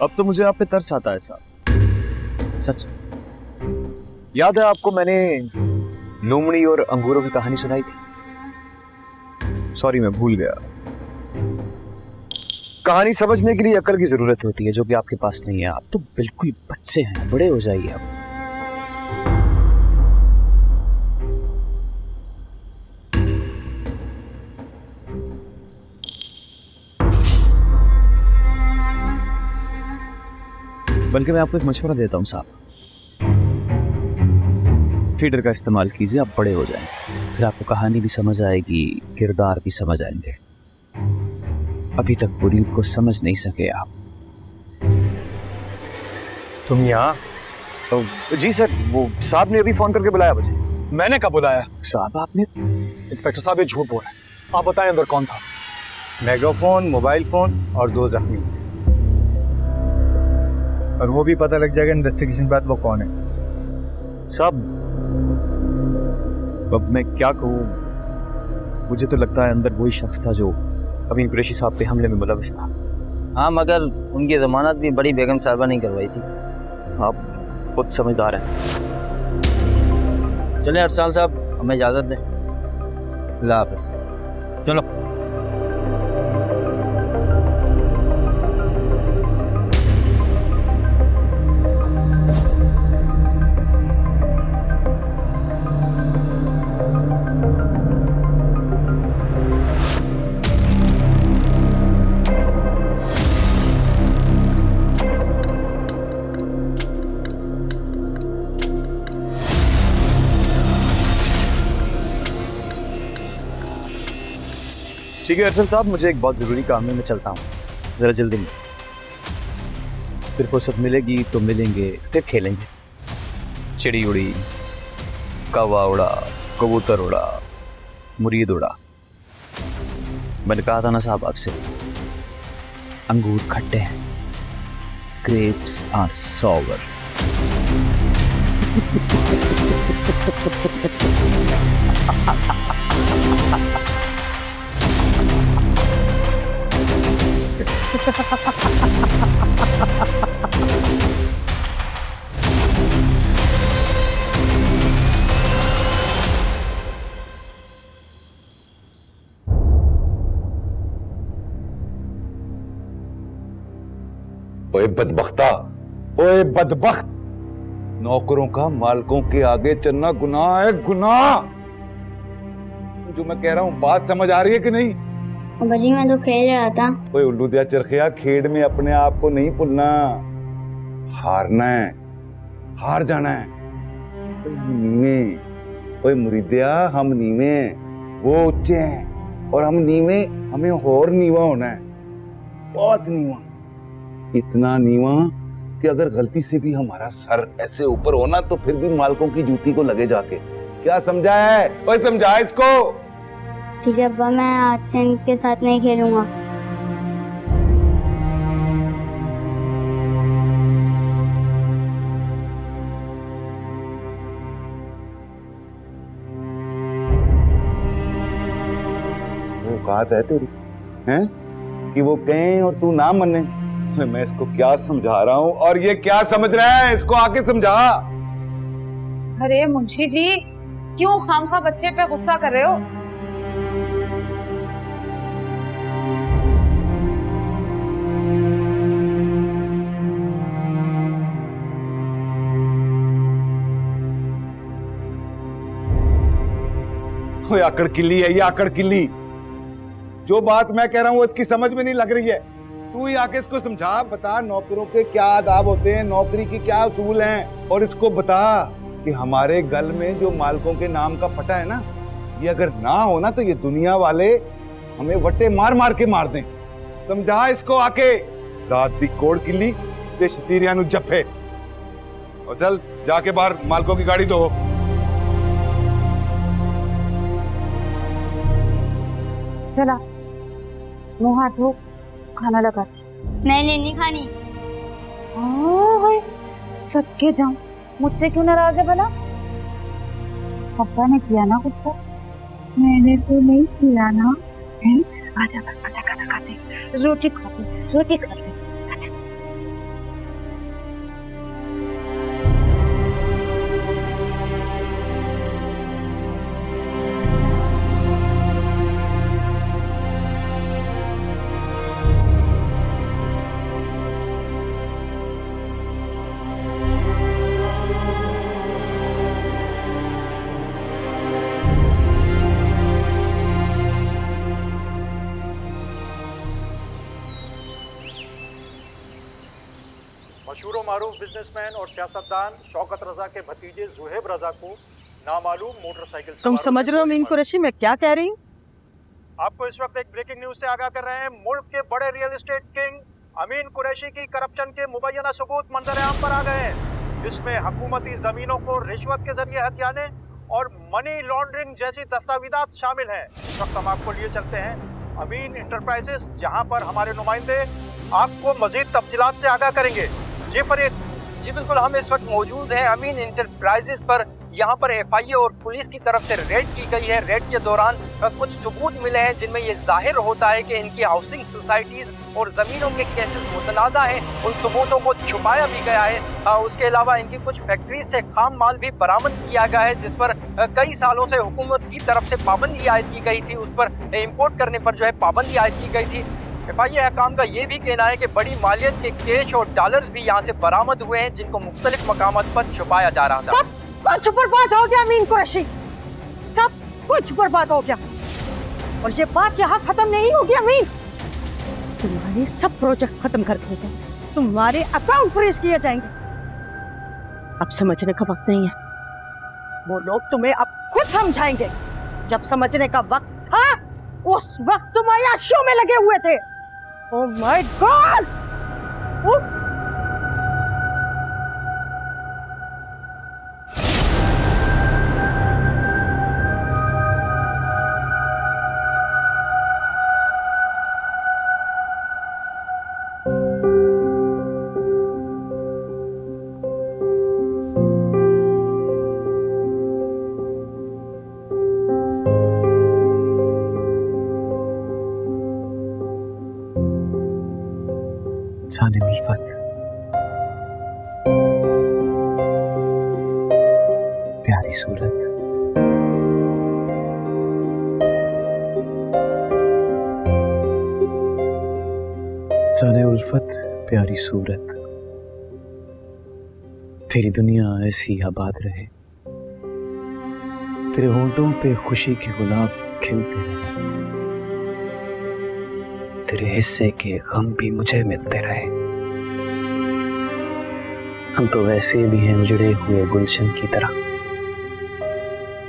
अब तो मुझे आप पे तरस आता है साहब, सच। याद है आपको मैंने लोमड़ी और अंगूरों की कहानी सुनाई थी? सॉरी मैं भूल गया। कहानी समझने के लिए अक्ल की जरूरत होती है, जो कि आपके पास नहीं है। आप तो बिल्कुल बच्चे हैं, बड़े हो जाइए आप। बल्कि मैं आपको एक मशवरा देता हूं साहब, फीडर का इस्तेमाल कीजिए, आप बड़े हो जाएंगे, फिर आपको कहानी भी समझ आएगी, किरदार भी समझ आएंगे। अभी तक पूरी को समझ नहीं सके आप। तुम यहाँ? तो जी सर, वो साहब ने अभी फोन करके बुलाया मुझे। मैंने कब बुलाया? साहब आपने। इंस्पेक्टर साहब ये झूठ बोल रहे हैं, आप बताएं अंदर कौन था? मेगाफोन, मोबाइल फोन और 2 जख्मी, और वो भी पता लग जाएगा इन्वेस्टिगेशन के बाद वो कौन है। साहब अब मैं क्या कहूँ, मुझे तो लगता है अंदर वही शख्स था जो अमीन कुरैशी साहब पे हमले में मुलविस था। हाँ, मगर उनकी जमानत भी बड़ी बेगम साहबा नहीं करवाई थी। आप खुद समझदार हैं। चलें अरसाल साहब, हमें इजाज़त दें। अल्लाह हाफ़िज़। चलो। ठीक है अरसल साहब, मुझे एक बहुत ज़रूरी काम है, मैं चलता हूँ, ज़रा जल्दी में। फिर फुर्सत मिलेगी तो मिलेंगे, फिर खेलेंगे। चिड़ी उड़ी, कौवा उड़ा, कबूतर उड़ा, मुरीद उड़ा। मैंने कहा था ना साहब आपसे, अंगूर खट्टे हैं, ग्रेप्स आर सॉवर। ओए बदबख्ता, ओए बदबख्त, नौकरों का मालकों के आगे चलना गुनाह है, गुनाह। जो मैं कह रहा हूँ बात समझ आ रही है कि नहीं? जी मैं तो खेल रहा था। ओए उल्लू दिया चरखिया, खेड में अपने आप को नहीं भूलना, हारना है, हार जाना है। ओए हम नीवे, ओए मुरीदिया हम नीवे, वो ऊंचे हैं और हम नीवे, हमें और नीवा होना है, बहुत नीवा, इतना नीवा कि अगर गलती से भी हमारा सर ऐसे ऊपर होना तो फिर भी मालकों की जूती को लगे जाके। क्या समझा है? ओए समझा इसको। ठीक है अब्बा, मैं आज से इनके साथ नहीं खेलूंगा। औकात है तेरी, हैं? कि वो कहें और तू ना मने। मैं इसको क्या समझा रहा हूँ और ये क्या समझ रहा है, इसको आके समझा। अरे मुंशी जी, क्यों खामखा बच्चे पे गुस्सा कर रहे हो? ओए आकड़ किल्ली है ये, आकड़ किल्ली। जो बात मैं कह रहा हूँ इसकी समझ में नहीं लग रही है, तू ही आके इसको समझा। बता नौकरों के क्या आदाब होते हैं, नौकरी की क्या उसूल हैं, और इसको बता कि हमारे गल में जो मालकों के नाम का पटा है ना, ये अगर ना हो ना तो ये दुनिया वाले हमें वट्टे मार मार के मार दें। समझा इसको आके। जात दी कोड़ किल्ली ते शतीरियां नु जफे। और चल जाके बाहर मालकों की गाड़ी धो। चला मुंह हाथ धो, खाना लगाती। मैंने नहीं खानी। सबके जाऊं, मुझसे क्यों नाराज है भला? पापा ने किया ना गुस्सा? मैंने तो नहीं किया ना। आजा आजा, खाना खाते, रोटी खाते, रोटी खाते। आजा मशहूर मारूफ बिजनेसमैन और सियासतदान शौकत रजा के भतीजे जुहेब रजा को नामालूम मोटरसाइकिल तुम समझ रहे हो अमीन कुरैशी मैं क्या कह रही हूँ? आपको इस वक्त एक ब्रेकिंग न्यूज से आगाह कर रहे हैं। मुल्क के बड़े रियल एस्टेट किंग अमीन कुरैशी की करप्शन के मुबैना सबूत मंजर आम पर आ गए हैं, जिसमें हुकूमती जमीनों को रिश्वत के जरिए हथियाने और मनी लॉन्ड्रिंग जैसी दस्तावेजात शामिल हैं। इस वक्त हम आपको लिए चलते हैं अमीन इंटरप्राइजेस, जहां पर हमारे नुमाइंदे आपको मजीद तफसीलात से आगाह करेंगे। जी फरीद। जी बिल्कुल, हम इस वक्त मौजूद हैं अमीन इंटरप्राइजेस पर। यहाँ पर एफआईए और पुलिस की तरफ से रेड की गई है। रेड के दौरान कुछ सबूत मिले हैं जिनमें ये जाहिर होता है कि इनकी हाउसिंग सोसाइटीज और ज़मीनों के केसेस मुतनाज़ा हैं। उन सबूतों को छुपाया भी गया है। उसके अलावा इनकी कुछ फैक्ट्री से खाम माल भी बरामद किया गया है, जिस पर कई सालों से हुकूमत की तरफ से पाबंदी आयद की गई थी। उस पर इम्पोर्ट करने पर जो है पाबंदी आयद की गई थी। एफआईए हकाम का ये भी कहना है कि बड़ी मालियत के कैश और डॉलर्स भी यहाँ से बरामद हुए हैं, जिनको मुख्तलिफ मकामात पर छुपाया जा रहा था। सब कुछ बर्बाद हो गया अमीन कुरैशी, सब कुछ बर्बाद हो गया। और ये बात यहाँ खत्म नहीं होगी अमीन। तुम्हारे सब प्रोजेक्ट खत्म कर दिए जाएंगे, तुम्हारे अकाउंट फ्रीज किए जाएंगे। अब समझने का वक्त नहीं है, वो लोग तुम्हें अब खुद समझाएंगे। जब समझने का वक्त था उस वक्त तुम अय्याशियों में लगे हुए थे। Oh my God! जाने उल्फत, प्यारी सूरत, जाने उल्फत, प्यारी सूरत, तेरी दुनिया ऐसी आबाद रहे, तेरे होंठों पे खुशी के गुलाब खिलते रहे, तेरे हिस्से के गम भी मुझे मिलते रहे। हम तो वैसे भी हैं उजड़े हुए गुलशन की तरह,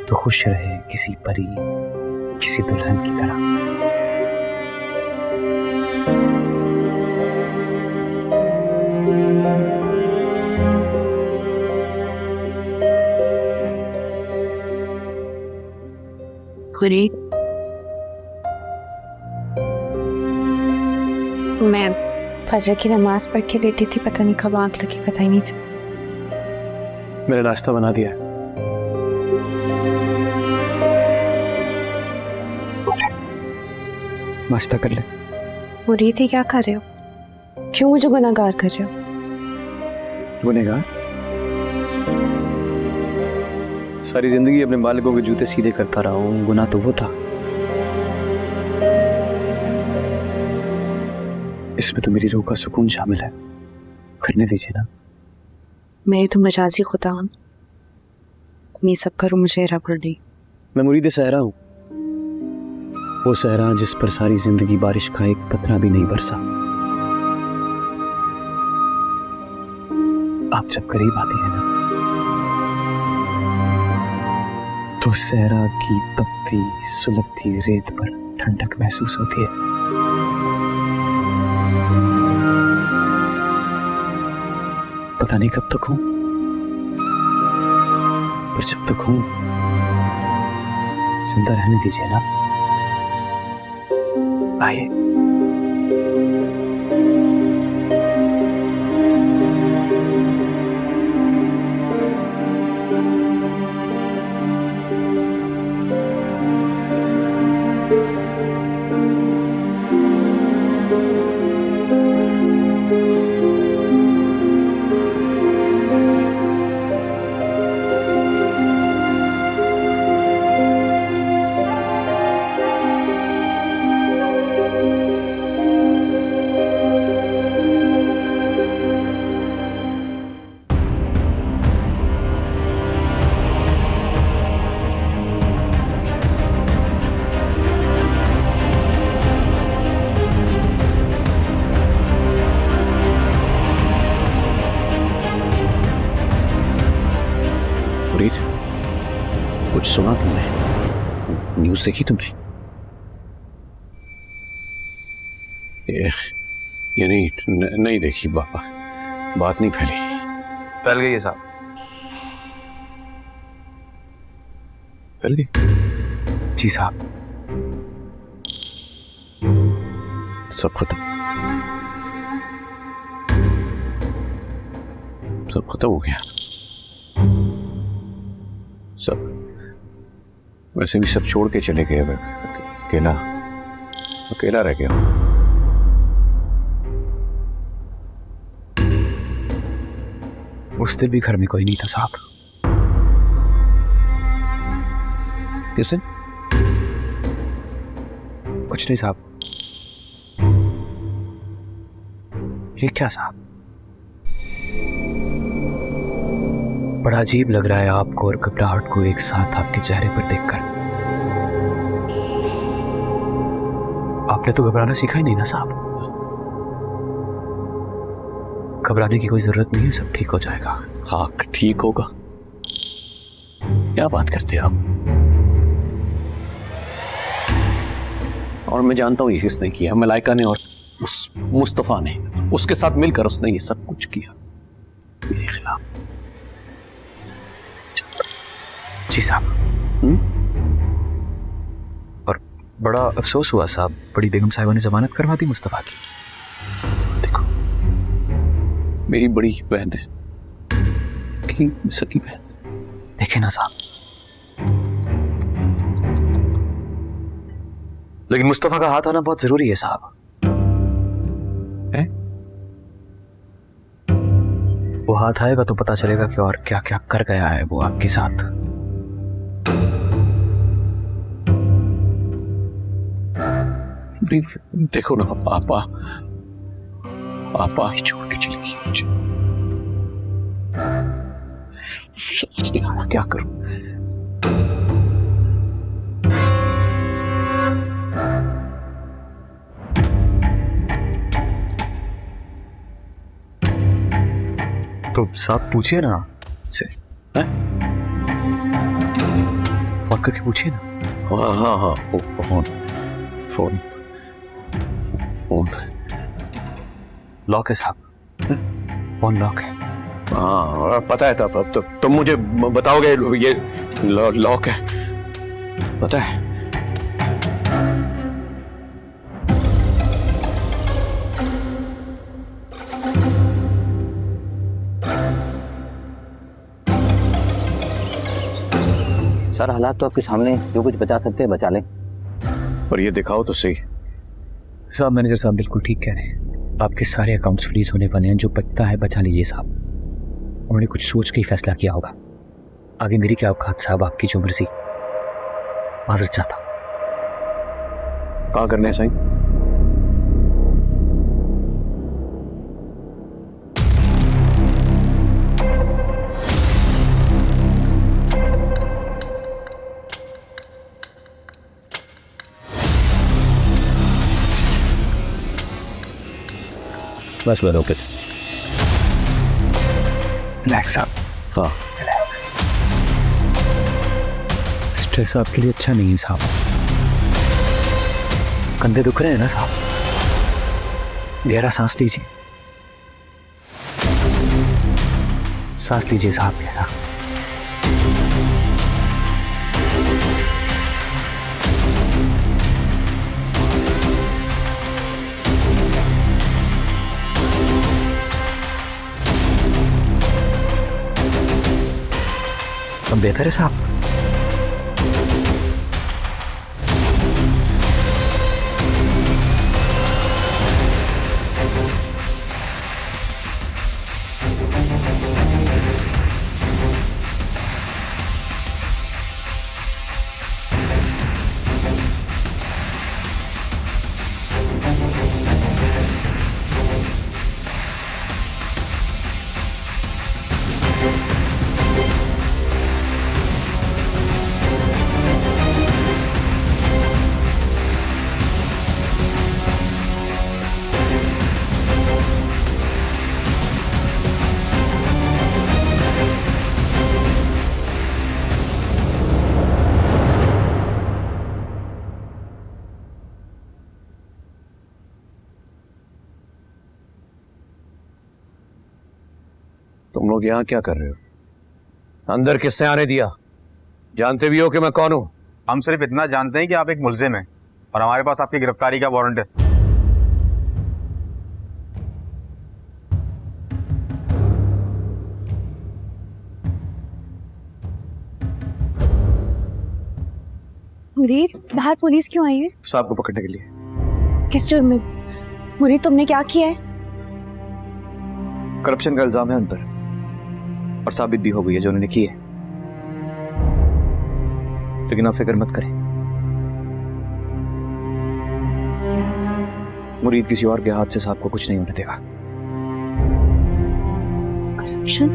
तो खुश रहे किसी परी किसी दुल्हन की तरह। खुरी, मैं फजर की नमाज पढ़ के लेटी थी, पता नहीं कब आंख लगी, पता ही नहीं चला। मेरा नाश्ता बना दिया है। नाश्ता कर ले। वो रीति क्या कर रहे हो? क्यों मुझे गुनाहगार कर रहे हो? गुनहगार? सारी जिंदगी अपने मालिकों के जूते सीधे करता रहा हूँ, गुनाह तो वो था। इसमें तो मेरी रूह का सुकून शामिल है, करने दीजिए ना। मेरी तो मजाजी खुदा हूँ, तुम ये सब करो, मुझे रबड़ नहीं। मैं मुरीद सहरा हूँ, वो सहरा जिस पर सारी जिंदगी बारिश का एक कतरा भी नहीं बरसा। आप जब करीब आती है ना, तो सहरा की तपती सुलगती रेत पर ठंडक महसूस होती है। पता नहीं कब तक हूं, पर जब तक हूं जिंदा रहने दीजिए ना। आइए। कुछ सुना तुमने? न्यूज़ देखी तुमने? ये नहीं देखी बाबा, बात नहीं फैली। फैल गई है साहब। फैल गई? जी साहब। सब खत्म, सब खत्म हो गया। सब वैसे भी सब छोड़ के चले गए। अकेला अकेला रह गया। उस दिन भी घर में कोई नहीं था साहब। किस दिन? कुछ नहीं साहब। ये क्या साहब? बड़ा अजीब लग रहा है आपको और घबराहट को एक साथ आपके चेहरे पर देखकर। आपने तो घबराना सीखा ही नहीं ना साहब। घबराने की कोई जरूरत नहीं है, सब ठीक हो जाएगा। हाँ ठीक होगा। क्या बात करते हो आप? और मैं जानता हूँ ये किसने किया, मलाइका ने और उस मुस्तफा ने। उसके साथ मिलकर उसने ये सब कुछ किया मेरे खिलाफ। जी साहब। और बड़ा अफसोस हुआ साहब, बड़ी बेगम साहिबा ने जमानत करवा दी मुस्तफा की। देखो मेरी बड़ी बहन है, सकी बहन। देखे ना साहब। लेकिन मुस्तफा का हाथ आना बहुत जरूरी है साहब। है? वो हाथ आएगा तो पता चलेगा कि और क्या क्या कर गया है वो आपके साथ। देखो ना पापा ही छोड़ के चली गई मुझे। समझ नहीं आ रहा क्या करूं। तो साहब पूछिए ना से, फोन करके पूछिए ना। हाँ फोन लॉक है साहब। फोन लॉक है। हाँ पता है। तब तुम मुझे बताओगे ये लॉक है, पता है। सर हालात तो आपके सामने, जो कुछ बचा सकते हैं बचा लें। पर ये दिखाओ तो सही। साहब मैनेजर साहब बिल्कुल ठीक कह रहे हैं। आपके सारे अकाउंट्स फ्रीज होने वाले हैं, जो बचता है बचा लीजिए साहब। उन्होंने कुछ सोच के ही फैसला किया होगा। आगे मेरी क्या औकात साहब, आपकी जो मर्जी। माजरत चाहता हूं। कहाँ करने हैं साईं? बस बस ओके रिलैक्स आप। हाँ रिलैक्स। स्ट्रेस आपके लिए अच्छा नहीं है साहब। कंधे दुख रहे हैं ना साहब? गहरा सांस लीजिए, सांस लीजिए साहब गहरा। अब बेहतर है साहब? तुम लोग यहाँ क्या कर रहे हो? अंदर किसने आने दिया? जानते भी हो कि मैं कौन हूँ? हम सिर्फ इतना जानते हैं कि आप एक मुलजिम हैं और हमारे पास आपकी गिरफ्तारी का वारंट है। मुरीद, बाहर पुलिस क्यों आई है? साहब को पकड़ने के लिए। किस जुर्म में? मुरीद, तुमने क्या किया है? करप्शन का इल्जाम है उन पर और साबित भी हो गई है जो उन्होंने की है। लेकिन आप फिक्र मत करें, मुरीद किसी और के हाथ से साहब को कुछ नहीं होने देगा। करप्शन?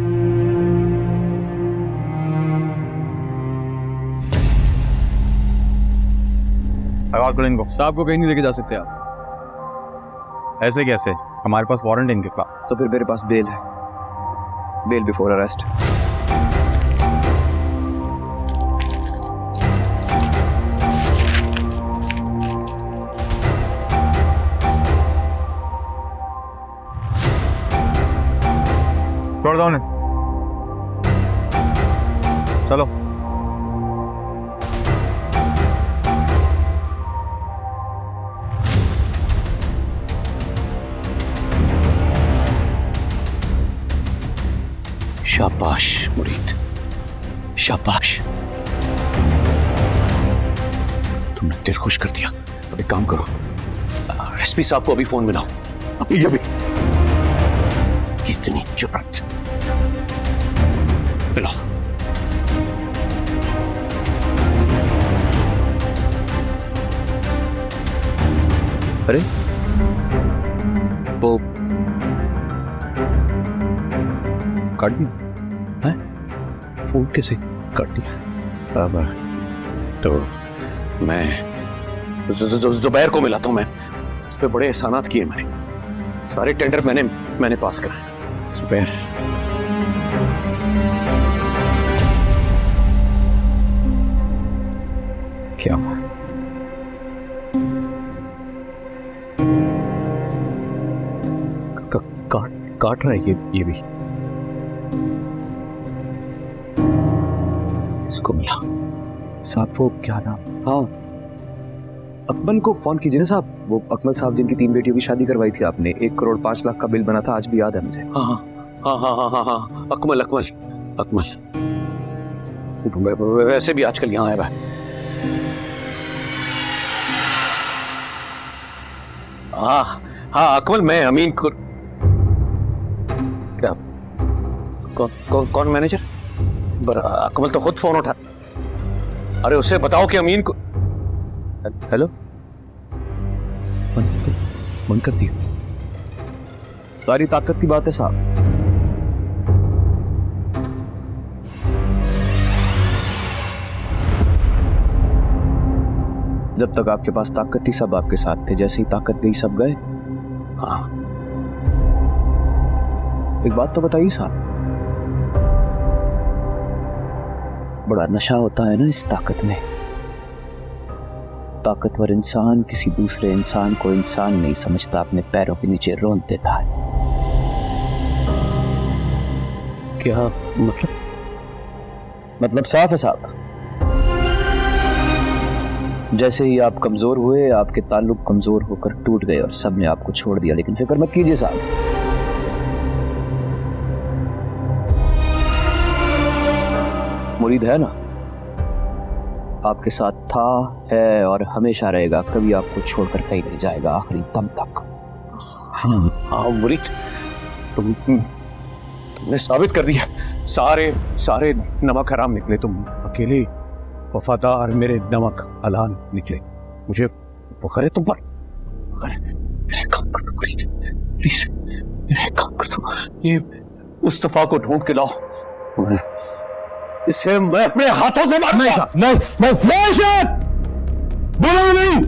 इनको साहब को कहीं नहीं लेके जा सकते आप। ऐसे कैसे? हमारे पास वारंट है इनके पास। तो फिर मेरे पास बेल है, बेल बिफोर अरेस्ट। छोड़ दो उन्हें, चलो। शाबाश मुरीद, शाबाश, तुमने दिल खुश कर दिया। अब एक काम करो, एसपी साहब को अभी फोन मिलाओ, अभी अभी। कितनी जुर्रत! मिलाओ। अरे वो काट दिया है? फोन कैसे काट दिया? अब तो मैं जुबैर को मिलाता हूँ। मैं उस पर बड़े एहसानात किए मैंने, सारे टेंडर मैंने पास कराए। जुबैर, क्या हुआ? काट रहा है ये भी। इसको मिला। साहब वो क्या नाम? हाँ, अकमल को फोन कीजिए ना साहब। वो अकमल साहब जिनकी 3 बेटियों की शादी करवाई थी आपने, 1 करोड़ 5 लाख का बिल बना था, आज भी याद है मुझे। हाँ हाँ हाँ हाँ हाँ हाँ हाँ, अकमल अकमल अकमल। वैसे भी आजकल यहाँ आया है। हाँ हाँ अकमल, मैं अमीन को। क्या? कौन मैनेजर? अकमल तो खुद फोन उठा। अरे उससे बताओ कि अमीन को। हेलो, बंद कर दिया। सारी ताकत की बात है साहब। जब तक आपके पास ताकत थी सब आपके साथ थे, जैसे ही ताकत गई सब गए। हाँ, एक बात तो बताइए साहब, बड़ा नशा होता है ना इस ताकत में। ताकतवर इंसान किसी दूसरे इंसान को इंसान नहीं समझता, अपने पैरों के नीचे रोन देता है। क्या मतलब साफ है साहब। जैसे ही आप कमजोर हुए, आपके ताल्लुक कमजोर होकर टूट गए और सबने आपको छोड़ दिया। लेकिन फिक्र मत कीजिए साहब, मुरीद है ना, आपके साथ था, है और हमेशा रहेगा। कभी आपको छोड़कर कहीं नहीं जाएगा, आखिरी दम तक। हाँ हाँ मुरीद, तुमने साबित कर दिया। सारे नमक हराम निकले, तुम अकेले वफादार मेरे नमक हलाल निकले। मुझे फख्र है तुम पर। मेरा काम कर दो मुरीद, प्लीज मेरा काम कर दो। ये मुस्तफा को ढूंढ के लाओ, इसे मैं अपने हाथों से मारूंगा। नहीं साहब, नहीं साहब, बोलो नहीं।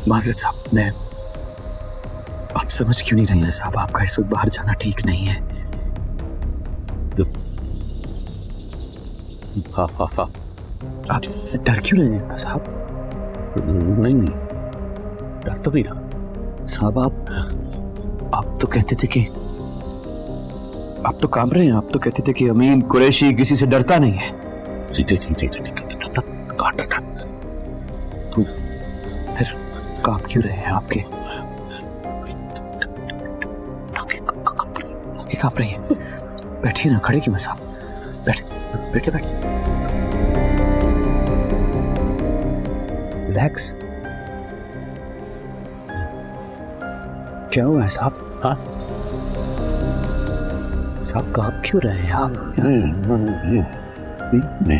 माजरत साहब, मैं आप समझ क्यों नहीं रहे हैं साहब? आपका इस वक्त बाहर जाना ठीक नहीं है। हाँ हाँ हाँ, आप डर क्यों रहे हैं साहब? नहीं डर तो नहीं रहा साहब। आप तो कहते थे कि आप तो काम रहे हैं, आप तो कहते थे कि अमीन कुरैशी किसी से डरता नहीं है। कहाँ डरता? तो फिर काम क्यों रहे हैं आपके? आगे कांप रही है। बैठिए ना, खड़े क्यों हैं साहब? बैठे। रिलैक्स। क्या हुआ है साहब? हाँ साहब, कांप क्यों रहे हैं आप? नहीं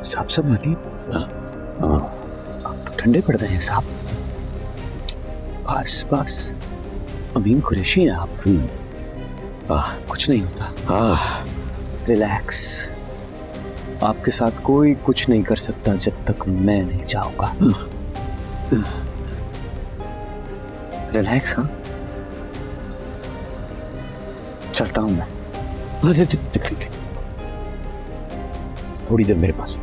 साहब, सब मानिए। आप तो ठंडे पड़ गए हैं साहब। बस अमीन कुरैशी हैं आप। कुछ नहीं होता। रिलैक्स। आपके साथ कोई कुछ नहीं कर सकता जब तक मैं नहीं चाहूंगा। रिलैक्स। हाँ, चलता हूं मैं। थोड़ी देर मेरे पास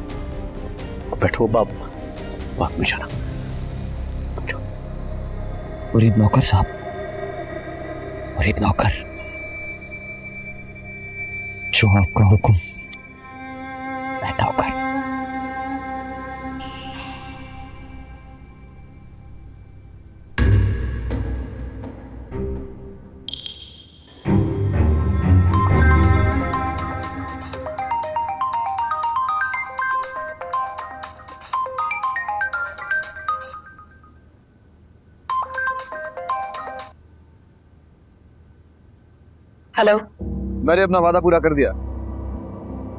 बैठो। बाप में जाना। और एक नौकर साहब, और एक नौकर जो आपका हुक्म मैं नौकर। हेलो। मैंने अपना वादा पूरा कर दिया।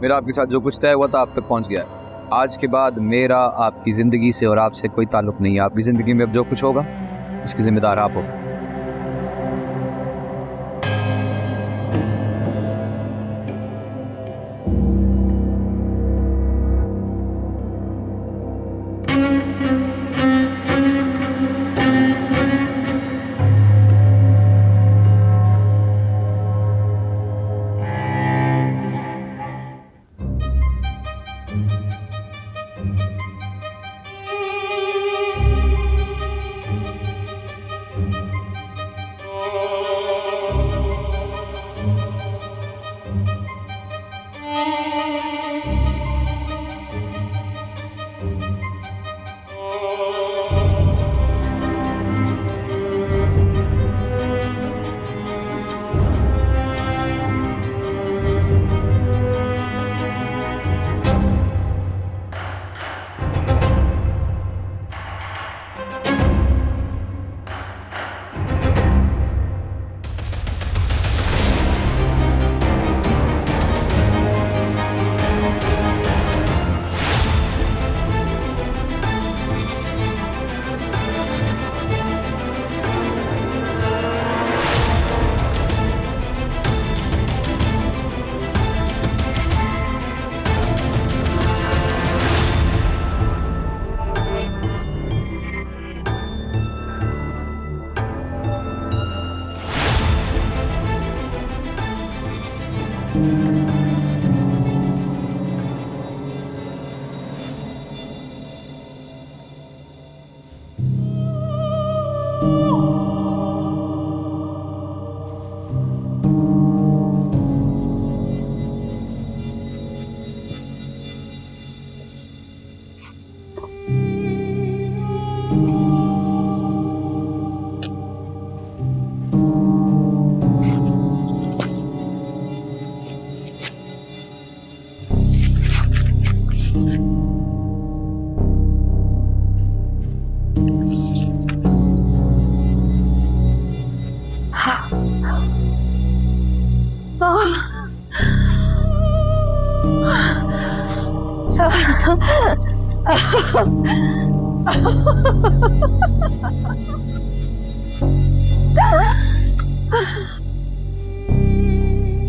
मेरा आपके साथ जो कुछ तय हुआ था आप तक पहुंच गया है। आज के बाद मेरा आपकी जिंदगी से और आपसे कोई ताल्लुक नहीं है। आपकी जिंदगी में अब जो कुछ होगा उसकी जिम्मेदार आप हो।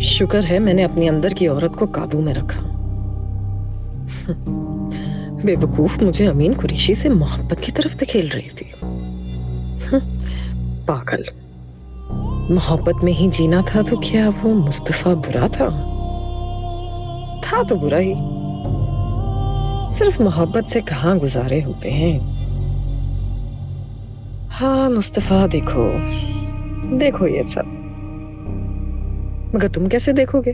शुक्र है मैंने अपने अंदर की औरत को काबू में रखा। बेवकूफ मुझे अमीन कुरैशी से मोहब्बत की तरफ धकेल रही थी। पागल। मोहब्बत में ही जीना था तो क्या वो मुस्तफा बुरा था? था तो बुरा ही। सिर्फ मोहब्बत से कहाँ गुजारे होते हैं। हाँ मुस्तफा देखो, देखो ये सब, मगर तुम कैसे देखोगे?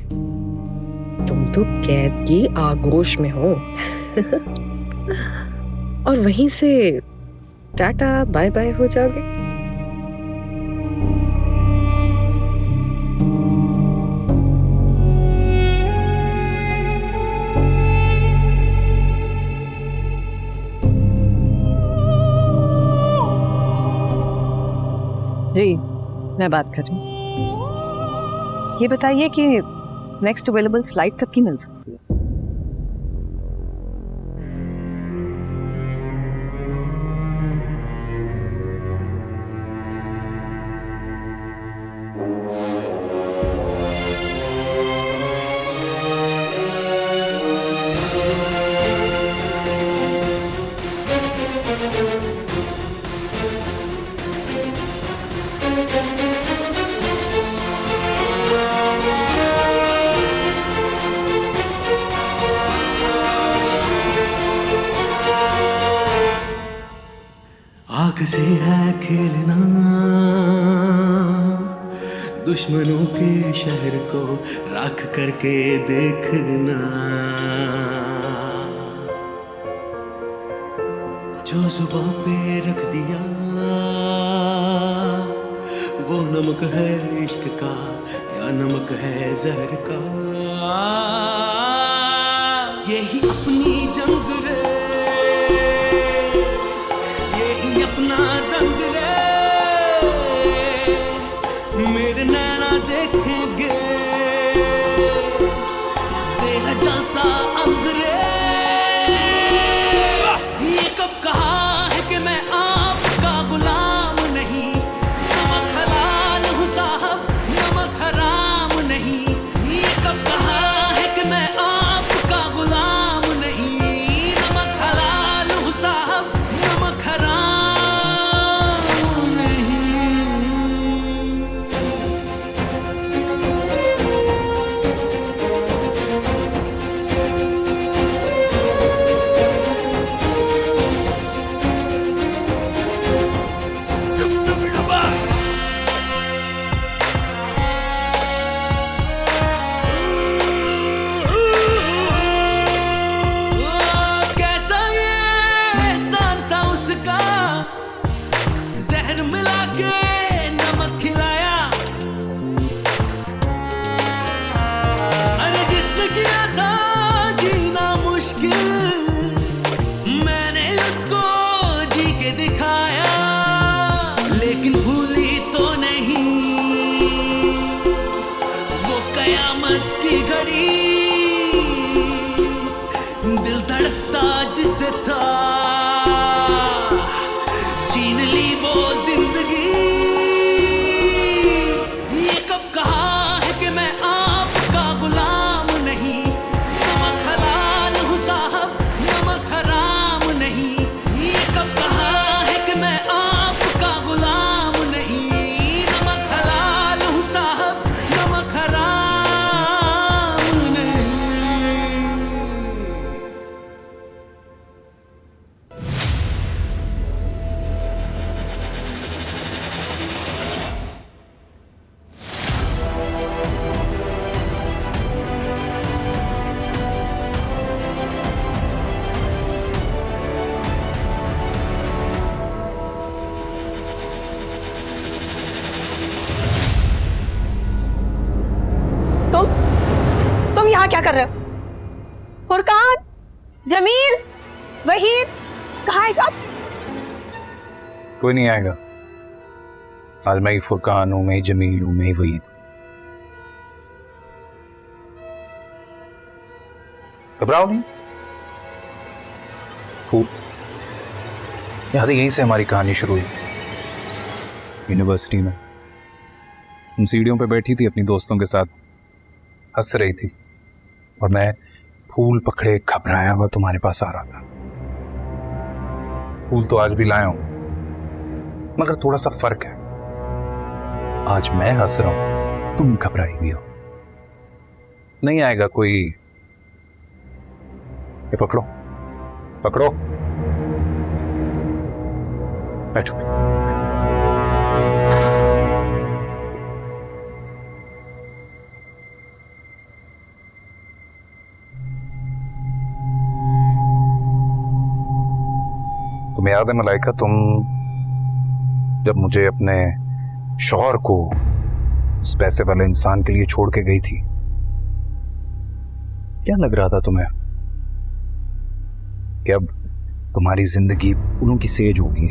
तुम तो कैद की आगोश में हो। और वहीं से टाटा बाय बाय हो जाओगे। जी, मैं बात कर रही हूँ। ये बताइए कि नेक्स्ट अवेलेबल फ्लाइट कब की मिल सकती है? आग से है खेलना, दुश्मनों के शहर को राख करके देखना। जो जुबां पे रख दिया वो नमक है इश्क का या नमक है जहर का। यही अपनी जंग रे, यही अपना जंग रे, मेरे नैना देखेंगे तेरा जलता अंग रे। ये कब कहा है कि मैं आपका गुलाम नहीं, नमक हलाल हूँ साहब नमक हराम नहीं। ये कब कहा है कि मैं आपका गुलाम नहीं, नमक हलाल हूँ साहब नमक हराम नहीं। कैसा ये एहसान था उसका, जहर मिला के नमक खिलाया। अरे जिसने किया था जीना मुश्किल, मैंने उसको जी के दिखाया। लेकिन भूली तो नहीं वो कयामत की घड़ी, दिल धड़कता जिससे था छीन ली वो जिंदगी। ये कब कहा है कि मैं आपका गुलाम नहीं, नमक हलाल हूँ साहब नमक हराम नहीं। ये कब कहा है कि मैं आपका गुलाम नहीं, नमक हलाल हूँ साहब नमक हराम नहीं। तुम यहाँ क्या कर रहे हो? फुरकान, जमील, वहीद, कहाँ है सब? कोई नहीं आएगा। आज मैं ही फुरकान हूँ, मैं ही जमील हूँ, मैं ही वहीद हूँ। घबराओ नहीं। फूल याद है, यहीं से हमारी कहानी शुरू हुई थी, यूनिवर्सिटी में। तुम सीढ़ियों पे बैठी थी अपनी दोस्तों के साथ, हंस रही थी, और मैं फूल पकड़े घबराया हुआ तुम्हारे पास आ रहा था। फूल तो आज भी लाया हूं, मगर थोड़ा सा फर्क है। आज मैं हंस रहा हूं, तुम घबराई भी हो। नहीं आएगा कोई। ये पकड़ो पकड़ो, बैठो। याद है मलाइका, तुम जब मुझे अपने शौहर को उस पैसे वाले इंसान के लिए छोड़ के गई थी, क्या लग रहा था तुम्हें कि अब तुम्हारी जिंदगी फूलों की सेज होगी,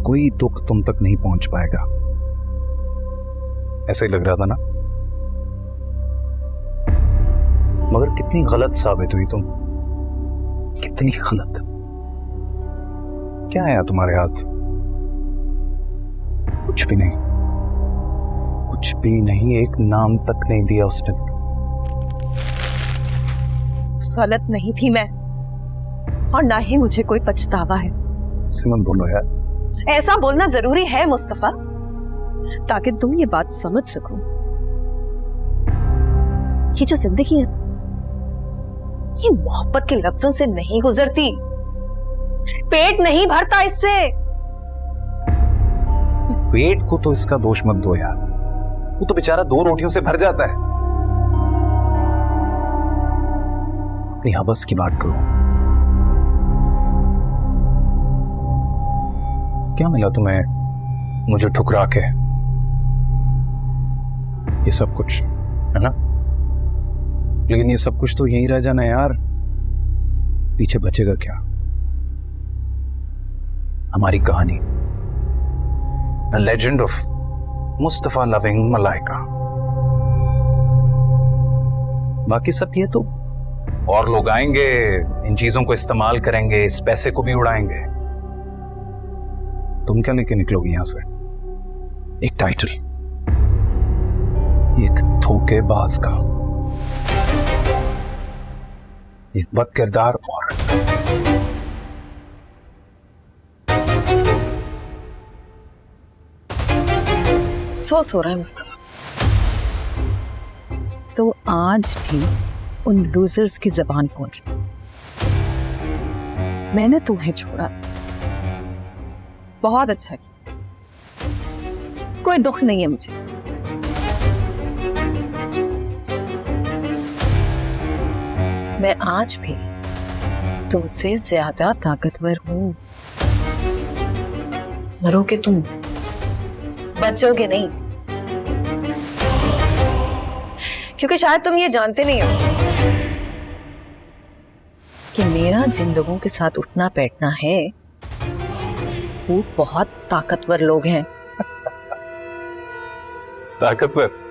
कोई दुख तुम तक नहीं पहुंच पाएगा? ऐसा ही लग रहा था ना? मगर कितनी गलत साबित हुई तुम, कितनी गलत। क्या आया तुम्हारे हाथ? कुछ भी नहीं, कुछ भी नहीं, एक नाम तक नहीं दिया उसने। गलत नहीं थी मैं, और ना ही मुझे कोई पछतावा है। सिमन बोलो यार। ऐसा बोलना जरूरी है मुस्तफा, ताकि तुम ये बात समझ सको। ये जो जिंदगी है, ये मोहब्बत के लफ्जों से नहीं गुजरती, पेट नहीं भरता इससे। पेट को तो इसका दोष मत दो यार, वो तो बेचारा 2 रोटियों से भर जाता है। अपनी हवस की बात करो। क्या मिला तुम्हें मुझे ठुकरा के? ये सब कुछ है ना, लेकिन ये सब कुछ तो यहीं रह जाना यार, पीछे बचेगा क्या? हमारी कहानी, the legend of Mustafa loving Malaika. बाकी सब ये तो और लोग आएंगे, इन चीजों को इस्तेमाल करेंगे, इस पैसे को भी उड़ाएंगे। तुम क्या लेके निकलोगी यहां से? एक टाइटल, एक धोखेबाज का, एक बदकिरदार औरत। सो रहा है मुस्तफा, तो आज भी उन लूजर्स की जबान बोल रही। मैंने तुम्हें छोड़ा, बहुत अच्छा किया, कोई दुख नहीं है मुझे। मैं आज भी तुमसे ज्यादा ताकतवर हूं। मरोगे तुम, बचोगे नहीं, क्योंकि शायद तुम ये जानते नहीं हो कि मेरा जिन लोगों के साथ उठना बैठना है वो बहुत ताकतवर लोग हैं। ताकतवर?